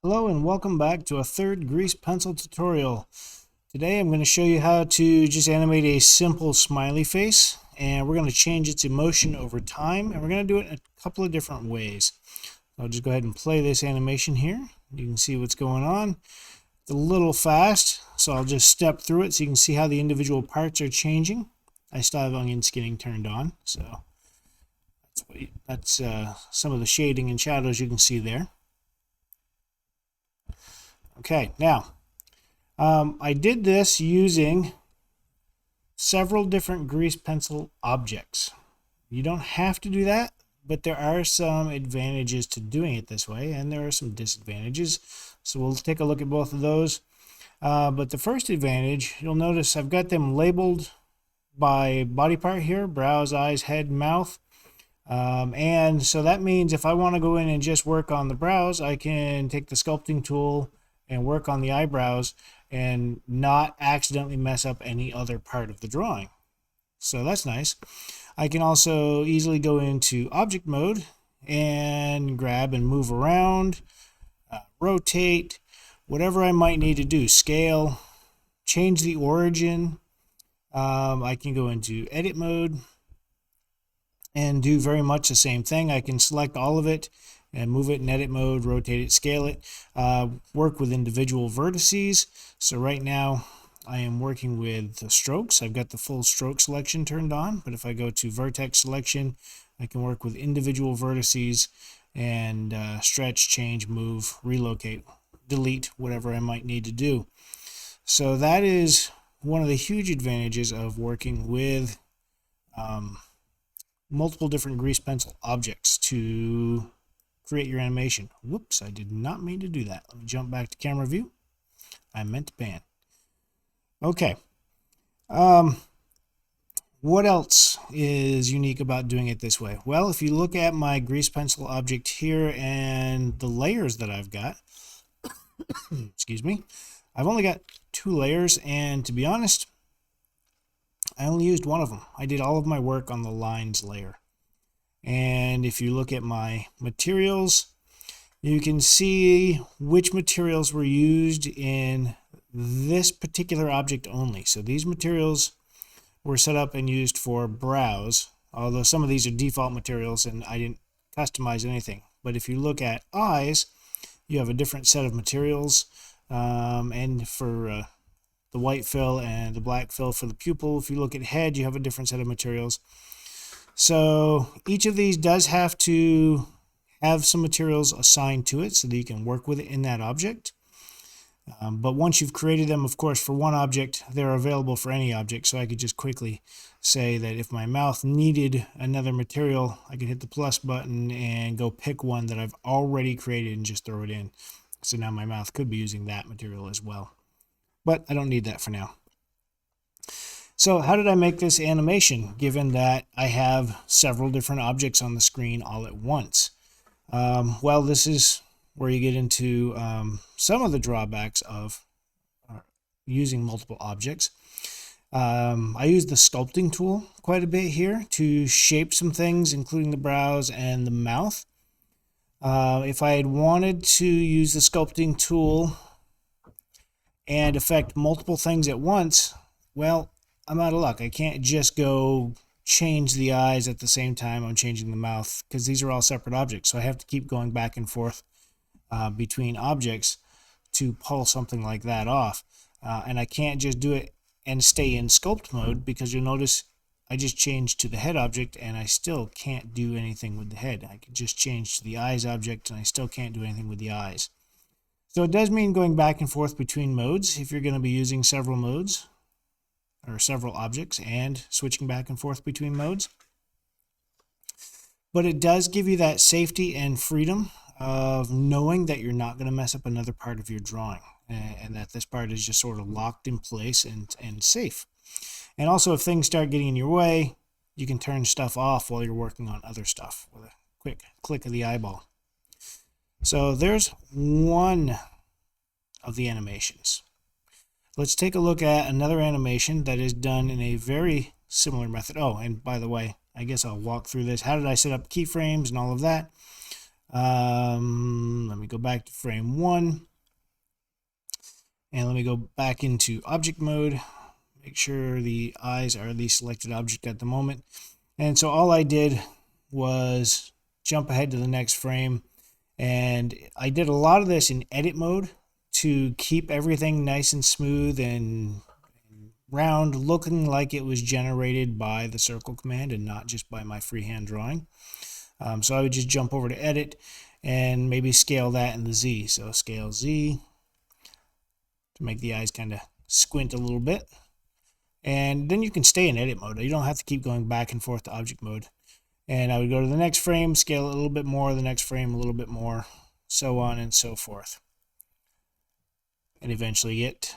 Hello and welcome back to a third grease pencil tutorial. Today I'm going to show you how to just animate a simple smiley face, and we're going to change its emotion over time, and we're going to do it in a couple of different ways. I'll just go ahead and play this animation here. You can see what's going on. It's a little fast, so I'll just step through it so you can see how the individual parts are changing. I still have onion skinning turned on, so that's some of the shading and shadows you can see there. Okay, now I did this using several different grease pencil objects. You don't have to do that, but there are some advantages to doing it this way, and there are some disadvantages. So we'll take a look at both of those. But the first advantage, you'll notice I've got them labeled by body part here: brows, eyes, head, mouth. And so that means if I want to go in and just work on the brows, I can take the sculpting tool and work on the eyebrows and not accidentally mess up any other part of the drawing. So that's nice. I can also easily go into object mode and grab and move around, rotate, whatever I might need to do, scale, change the origin. I can go into edit mode and do very much the same thing. I can select all of it and move it in edit mode, rotate it, scale it, work with individual vertices. So right now I am working with the strokes. I've got the full stroke selection turned on, but if I go to vertex selection, I can work with individual vertices and stretch, change, move, relocate, delete, whatever I might need to do. So that is one of the huge advantages of working with multiple different grease pencil objects to create your animation. Whoops, I did not mean to do that. Let me jump back to camera view. I meant to pan. Okay. What else is unique about doing it this way? Well, if you look at my grease pencil object here and the layers that I've got, excuse me, I've only got 2 layers, and to be honest, I only used one of them. I did all of my work on the lines layer. And if you look at my materials, you can see which materials were used in this particular object only. So these materials were set up and used for brows, although some of these are default materials and I didn't customize anything. But if you look at eyes, you have a different set of materials, and for the white fill and the black fill for the pupil. If you look at head, you have a different set of materials. So each of these does have to have some materials assigned to it so that you can work with it in that object. But once you've created them, of course, for one object, they're available for any object. So I could just quickly say that if my mouth needed another material, I could hit the plus button and go pick one that I've already created and just throw it in. So now my mouth could be using that material as well. But I don't need that for now. So how did I make this animation, given that I have several different objects on the screen all at once? Well, this is where you get into some of the drawbacks of using multiple objects. I use the sculpting tool quite a bit here to shape some things, including the brows and the mouth. If I had wanted to use the sculpting tool and affect multiple things at once, well, I'm out of luck. I can't just go change the eyes at the same time I'm changing the mouth, because these are all separate objects. So I have to keep going back and forth between objects to pull something like that off. And I can't just do it and stay in sculpt mode, because you'll notice I just changed to the head object and I still can't do anything with the head. I can just change to the eyes object and I still can't do anything with the eyes. So it does mean going back and forth between modes if you're going to be using several modes or several objects and switching back and forth between modes. But it does give you that safety and freedom of knowing that you're not going to mess up another part of your drawing, and that this part is just sort of locked in place and safe. And also, if things start getting in your way, you can turn stuff off while you're working on other stuff with a quick click of the eyeball. So there's one of the animations. Let's take a look at another animation that is done in a very similar method. Oh, and by the way, I guess I'll walk through this. How did I set up keyframes and all of that? Let me go back to frame 1. And let me go back into object mode. Make sure the eyes are the selected object at the moment. And so all I did was jump ahead to the next frame. And I did a lot of this in edit mode to keep everything nice and smooth and round, looking like it was generated by the circle command and not just by my freehand drawing. So I would just jump over to edit and maybe scale that in the Z. So scale Z to make the eyes kind of squint a little bit. And then you can stay in edit mode. You don't have to keep going back and forth to object mode. And I would go to the next frame, scale it a little bit more, the next frame a little bit more, so on and so forth. And eventually get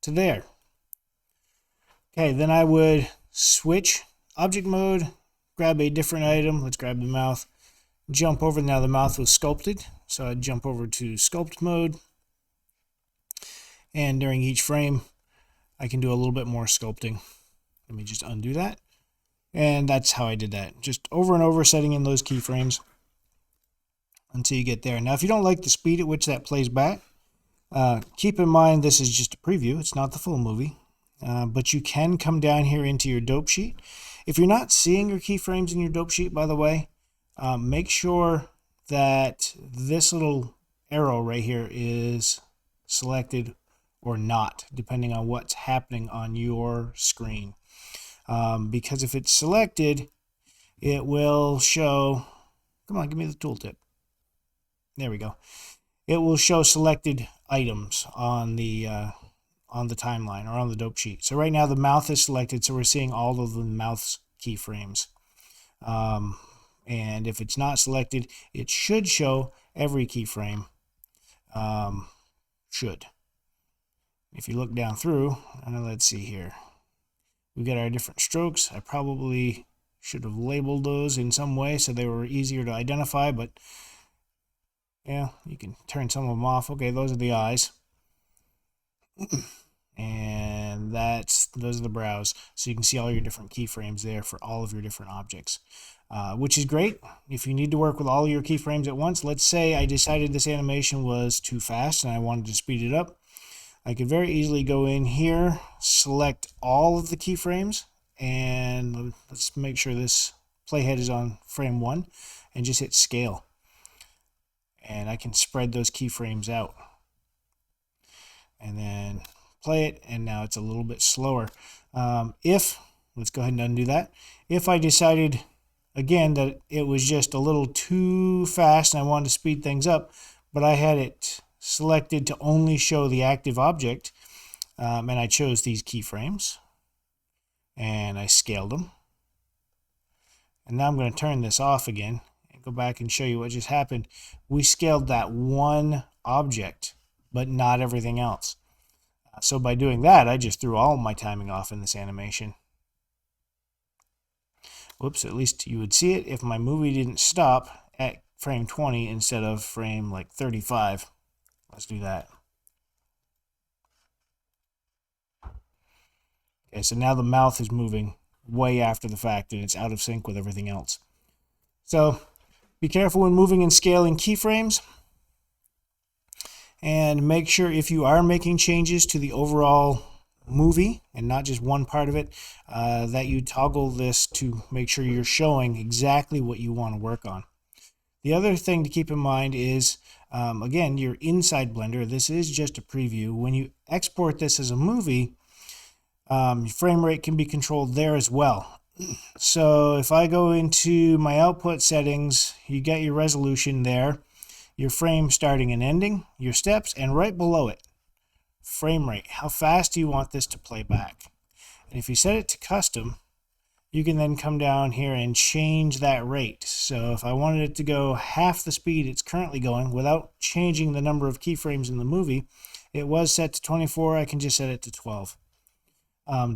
to there. Okay, then I would switch object mode, grab a different item. Let's grab the mouth. Jump over. Now the mouth was sculpted, so I'd jump over to sculpt mode. And during each frame, I can do a little bit more sculpting. Let me just undo that. And that's how I did that. Just over and over setting in those keyframes until you get there. Now, if you don't like the speed at which that plays back, keep in mind this is just a preview. It's not the full movie. But you can come down here into your dope sheet. If you're not seeing your keyframes in your dope sheet, by the way, make sure that this little arrow right here is selected or not, depending on what's happening on your screen. Because if it's selected, it will show, come on, give me the tooltip. There we go. It will show selected items on the timeline or on the dope sheet. So right now the mouth is selected, so we're seeing all of the mouth's keyframes. And if it's not selected, it should show every keyframe. Should. If you look down through, let's see here. We've got our different strokes. I probably should have labeled those in some way so they were easier to identify, but yeah, you can turn some of them off. Okay, those are the eyes. And those are the brows. So you can see all your different keyframes there for all of your different objects, which is great. If you need to work with all your keyframes at once, let's say I decided this animation was too fast and I wanted to speed it up. I could very easily go in here, select all of the keyframes, and let's make sure this playhead is on frame 1, and just hit scale. And I can spread those keyframes out. And then play it, and now it's a little bit slower. Let's go ahead and undo that. If I decided, again, that it was just a little too fast and I wanted to speed things up, but I had it selected to only show the active object, and I chose these keyframes, and I scaled them. And now I'm going to turn this off again and go back and show you what just happened. We scaled that one object, but not everything else. So by doing that, I just threw all my timing off in this animation. Whoops, at least you would see it if my movie didn't stop at frame 20 instead of frame like 35. Let's do that. Okay, so now the mouth is moving way after the fact and it's out of sync with everything else. So be careful when moving and scaling keyframes. And make sure if you are making changes to the overall movie and not just one part of it, that you toggle this to make sure you're showing exactly what you want to work on. The other thing to keep in mind is, again, your inside Blender. This is just a preview. When you export this as a movie, frame rate can be controlled there as well. So if I go into my output settings, you get your resolution there, your frame starting and ending, your steps, and right below it, frame rate. How fast do you want this to play back? And if you set it to custom, you can then come down here and change that rate. So if I wanted it to go half the speed it's currently going without changing the number of keyframes in the movie, it was set to 24, I can just set it to 12.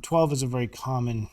12 is a very common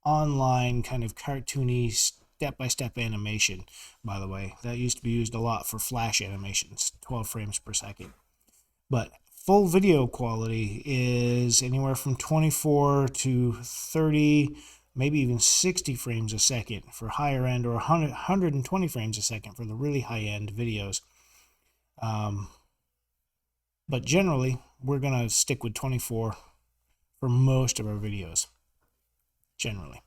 online kind of cartoony step-by-step animation, by the way. That used to be used a lot for flash animations, 12 frames per second. But full video quality is anywhere from 24 to 30, maybe even 60 frames a second for higher end, or 120 frames a second for the really high end videos. But generally, we're going to stick with 24 for most of our videos, generally.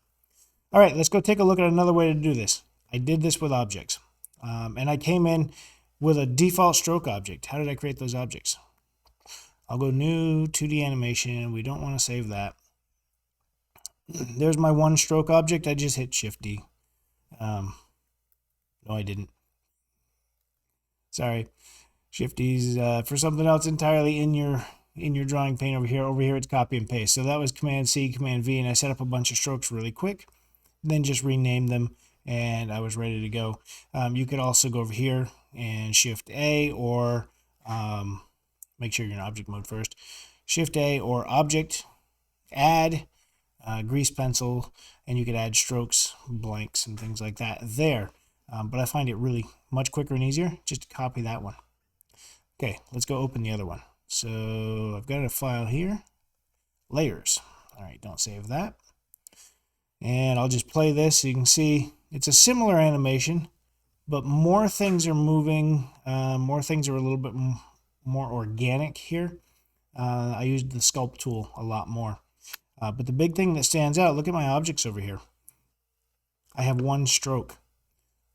All right, let's go take a look at another way to do this. I did this with objects, and I came in with a default stroke object. How did I create those objects? I'll go new 2D animation. We don't want to save that. There's my one stroke object. I just hit Shift D. No, I didn't. Sorry. Shift D's for something else entirely in your drawing pane over here. Over here, it's copy and paste. So that was Command C, Command V, and I set up a bunch of strokes really quick. Then just rename them, and I was ready to go. You could also go over here and Shift A, or make sure you're in object mode first. Shift A or object, add grease pencil, and you could add strokes, blanks, and things like that there. But I find it really much quicker and easier just to copy that one. Okay, let's go open the other one. So I've got a file here, layers. All right, don't save that. And I'll just play this so you can see it's a similar animation, but more things are moving, more things are a little bit more organic here. I used the sculpt tool a lot more. But the big thing that stands out, look at my objects over here. I have one stroke.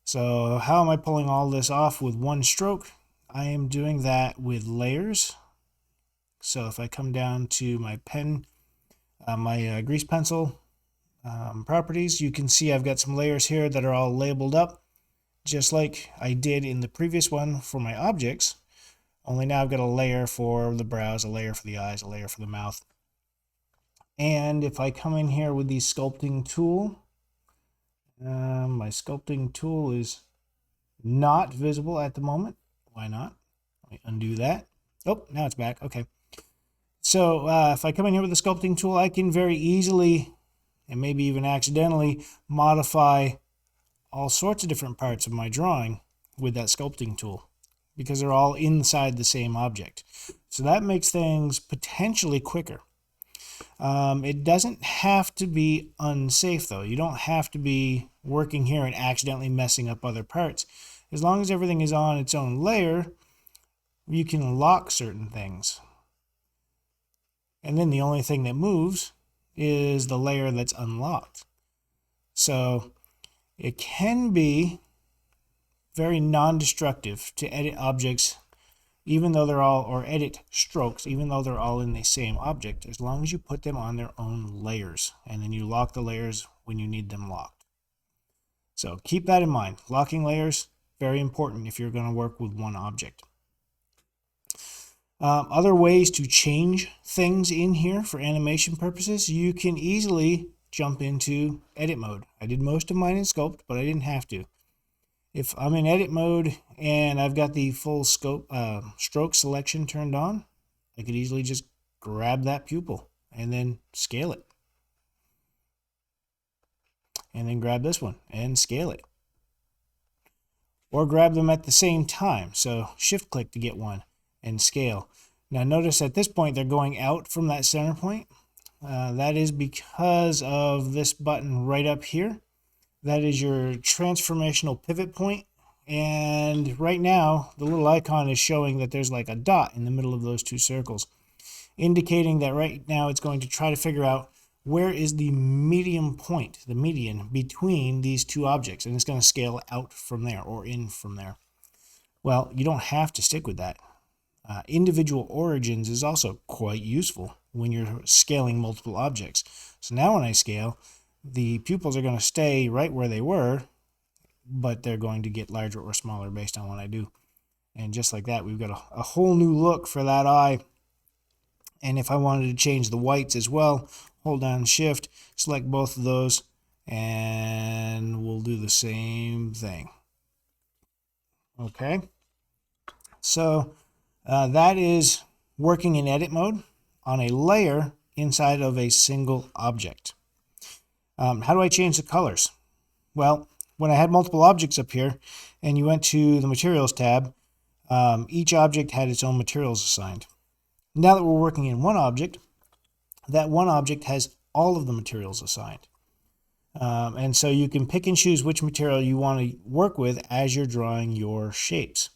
So how am I pulling all this off with one stroke? I am doing that with layers. So if I come down to my pen, my grease pencil properties, you can see I've got some layers here that are all labeled up, just like I did in the previous one for my objects. Only now I've got a layer for the brows, a layer for the eyes, a layer for the mouth. And if I come in here with the sculpting tool, my sculpting tool is not visible at the moment. Why not? Let me undo that. Oh, now it's back. Okay. So if I come in here with the sculpting tool, I can very easily, and maybe even accidentally, modify all sorts of different parts of my drawing with that sculpting tool, because they're all inside the same object. So that makes things potentially quicker. It doesn't have to be unsafe, though. You don't have to be working here and accidentally messing up other parts. As long as everything is on its own layer, you can lock certain things. And then the only thing that moves is the layer that's unlocked. So it can be very non-destructive to edit objects, even though they're all, or edit strokes, even though they're all in the same object, as long as you put them on their own layers, and then you lock the layers when you need them locked. So keep that in mind. Locking layers, very important if you're going to work with one object. Other ways to change things in here for animation purposes, you can easily jump into edit mode. I did most of mine in Sculpt, but I didn't have to. If I'm in edit mode and I've got the full stroke selection turned on, I could easily just grab that pupil and then scale it. And then grab this one and scale it. Or grab them at the same time. So shift click to get one and scale. Now notice at this point they're going out from that center point. That is because of this button right up here. That is your transformational pivot point. And right now, the little icon is showing that there's like a dot in the middle of those two circles, indicating that right now it's going to try to figure out where is the medium point, the median between these two objects, and it's going to scale out from there or in from there. Well, you don't have to stick with that. Individual origins is also quite useful when you're scaling multiple objects. So now when I scale, the pupils are going to stay right where they were, but they're going to get larger or smaller based on what I do. And just like that, we've got a whole new look for that eye. And if I wanted to change the whites as well, hold down Shift, select both of those, and we'll do the same thing. Okay. So that is working in edit mode on a layer inside of a single object. How do I change the colors? Well, when I had multiple objects up here and you went to the materials tab, each object had its own materials assigned. Now that we're working in one object, that one object has all of the materials assigned. And so you can pick and choose which material you want to work with as you're drawing your shapes.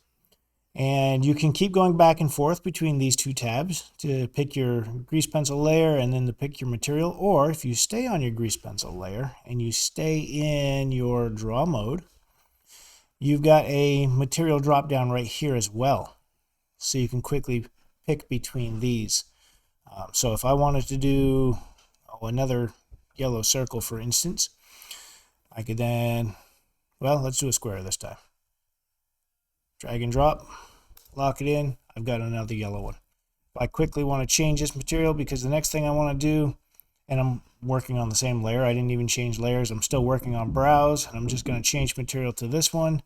And you can keep going back and forth between these two tabs to pick your grease pencil layer and then to pick your material. Or if you stay on your grease pencil layer and you stay in your draw mode, you've got a material drop down right here as well. So you can quickly pick between these. So if I wanted to do another yellow circle, for instance, I could then, well, let's do a square this time. Drag and drop, lock it in. I've got another yellow one. If I quickly want to change this material, because the next thing I want to do, and I'm working on the same layer, I didn't even change layers, I'm still working on brows, and I'm just going to change material to this one.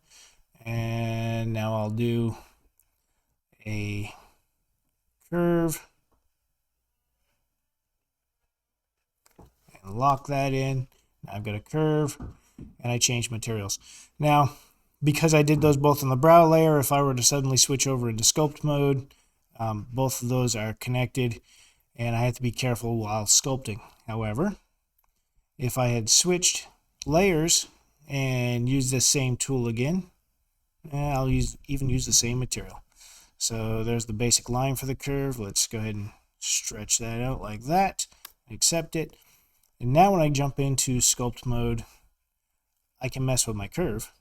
And now I'll do a curve and lock that in. Now I've got a curve and I change materials. Now, because I did those both on the brow layer, if I were to suddenly switch over into sculpt mode, both of those are connected and I have to be careful while sculpting. However, if I had switched layers and used this same tool again, I'll even use the same material. So there's the basic line for the curve. Let's go ahead and stretch that out like that. Accept it. And now when I jump into sculpt mode, I can mess with my curve.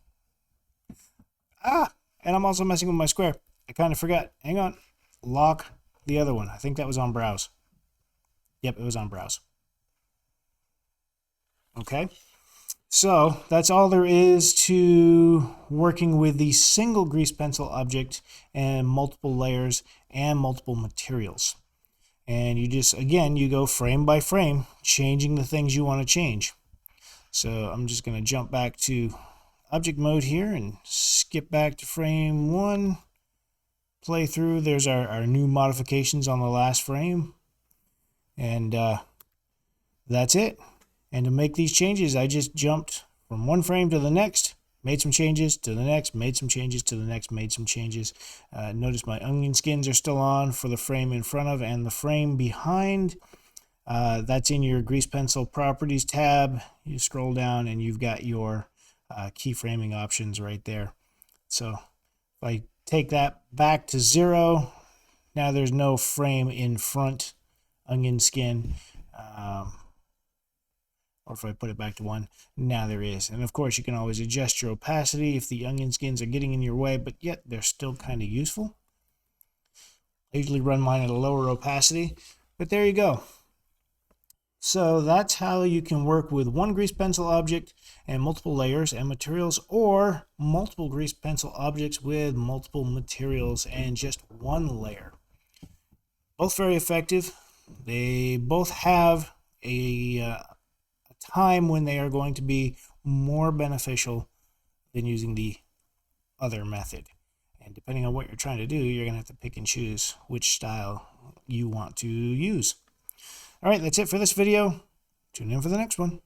And I'm also messing with my square. I kind of forgot. Hang on. Lock the other one. I think that was on brows. Yep, it was on brows. Okay. So that's all there is to working with the single grease pencil object and multiple layers and multiple materials. And you just, again, you go frame by frame, changing the things you want to change. So I'm just going to jump back to object mode here and skip back to frame 1. Play through. There's our new modifications on the last frame. And that's it. And to make these changes, I just jumped from one frame to the next, made some changes to the next, made some changes to the next, made some changes. Notice my onion skins are still on for the frame in front of and the frame behind. That's in your grease pencil properties tab. You scroll down and you've got your keyframing options right there. So if I take that back to 0, now there's no frame in front onion skin. Or if I put it back to 1, now there is. And of course, you can always adjust your opacity if the onion skins are getting in your way, but yet they're still kind of useful. I usually run mine at a lower opacity, but there you go. So that's how you can work with one grease pencil object and multiple layers and materials, or multiple grease pencil objects with multiple materials and just one layer. Both very effective. They both have a time when they are going to be more beneficial than using the other method. And depending on what you're trying to do, you're going to have to pick and choose which style you want to use. All right, that's it for this video. Tune in for the next one.